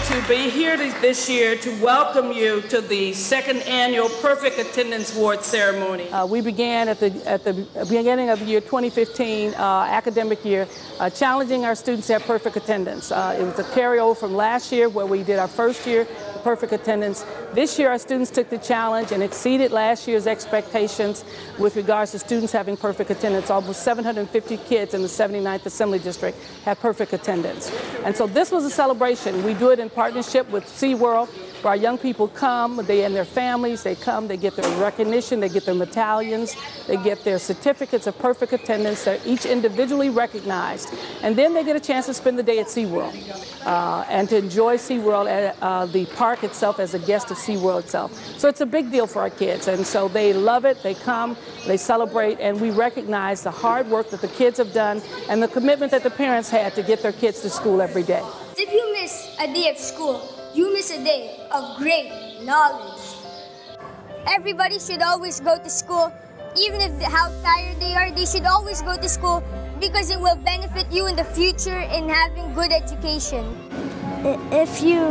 to be here this year to welcome you to the second annual Perfect Attendance Award ceremony. We began at the beginning of the year 2015 academic year, challenging our students to have perfect attendance. It was a carryover from last year where we did our first year of perfect attendance. This year our students took the challenge and exceeded last year's expectations with regards to students having perfect attendance. Almost 750 kids in the 79th Assembly District have perfect attendance. And so this was a celebration. We do it in partnership with SeaWorld, where our young people come, they and their families, they come, they get their recognition, they get their medallions, they get their certificates of perfect attendance. They're each individually recognized. And then they get a chance to spend the day at SeaWorld and to enjoy SeaWorld at the park itself as a guest of SeaWorld itself. So it's a big deal for our kids, and so they love it, they come, they celebrate, and we recognize the hard work that the kids have done and the commitment that the parents had to get their kids to school every day. If you miss a day of school, you miss a day of great knowledge. Everybody should always go to school. Even if how tired they are, they should always go to school because it will benefit you in the future in having good education. If you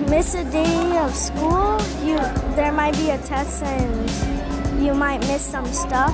miss a day of school, there might be a test and you might miss some stuff.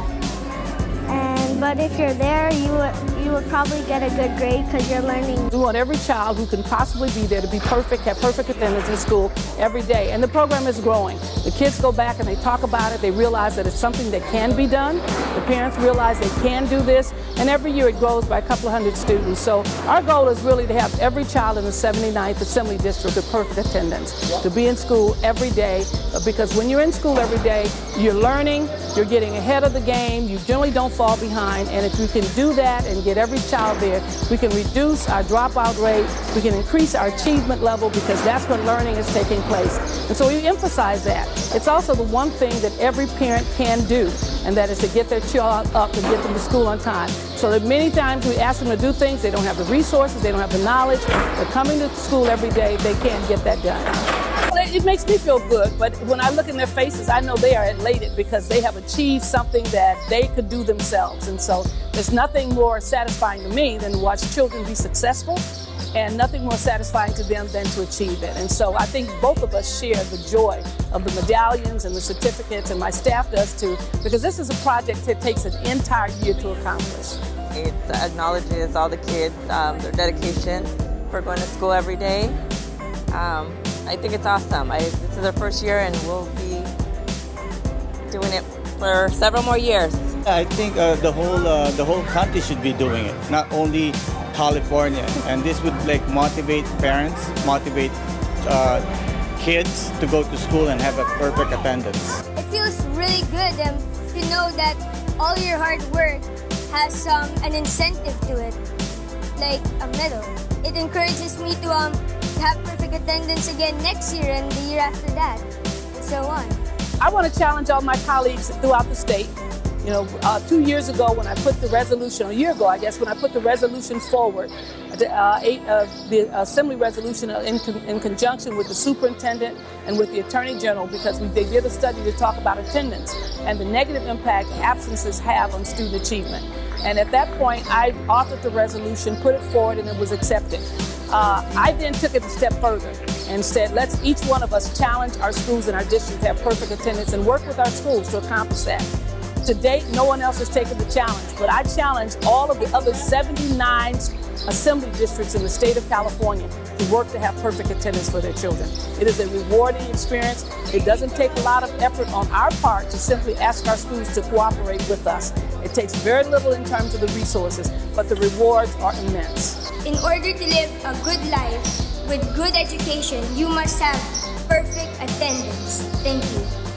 But if you're there, you would probably get a good grade because you're learning. We want every child who can possibly be there to be perfect, have perfect attendance in school every day. And the program is growing. The kids go back and they talk about it. They realize that it's something that can be done. The parents realize they can do this. And every year it grows by a couple of hundred students. So our goal is really to have every child in the 79th Assembly District with perfect attendance, to be in school every day. Because when you're in school every day, you're learning, you're getting ahead of the game, you generally don't fall behind. And if we can do that and get every child there, we can reduce our dropout rate, we can increase our achievement level because that's when learning is taking place. And so we emphasize that. It's also the one thing that every parent can do, and that is to get their child up and get them to school on time. So that many times we ask them to do things, they don't have the resources, they don't have the knowledge. They're coming to school every day, they can't get that done. It makes me feel good, but when I look in their faces, I know they are elated because they have achieved something that they could do themselves. And so there's nothing more satisfying to me than to watch children be successful, and nothing more satisfying to them than to achieve it. And so I think both of us share the joy of the medallions and the certificates, and my staff does too, because this is a project that takes an entire year to accomplish. It acknowledges all the kids, their dedication for going to school every day. I think it's awesome. This is our first year and we'll be doing it for several more years. I think the whole country should be doing it, not only California. And this would motivate parents, motivate kids to go to school and have a perfect attendance. It feels really good to know that all your hard work has an incentive to it, like a medal. It encourages me to have perfect attendance again next year and the year after that, and so on. I want to challenge all my colleagues throughout the state. You know, 2 years ago when I put the resolution, a year ago I guess, when I put the resolution forward, the Assembly resolution in conjunction with the superintendent and with the Attorney General, because they did a study to talk about attendance and the negative impact absences have on student achievement. And at that point, I authored the resolution, put it forward, and it was accepted. I then took it a step further and said, let's each one of us challenge our schools and our districts to have perfect attendance and work with our schools to accomplish that. To date, no one else has taken the challenge, but I challenge all of the other 79 assembly districts in the state of California to work to have perfect attendance for their children. It is a rewarding experience. It doesn't take a lot of effort on our part to simply ask our schools to cooperate with us. It takes very little in terms of the resources, but the rewards are immense. In order to live a good life with good education, you must have perfect attendance. Thank you.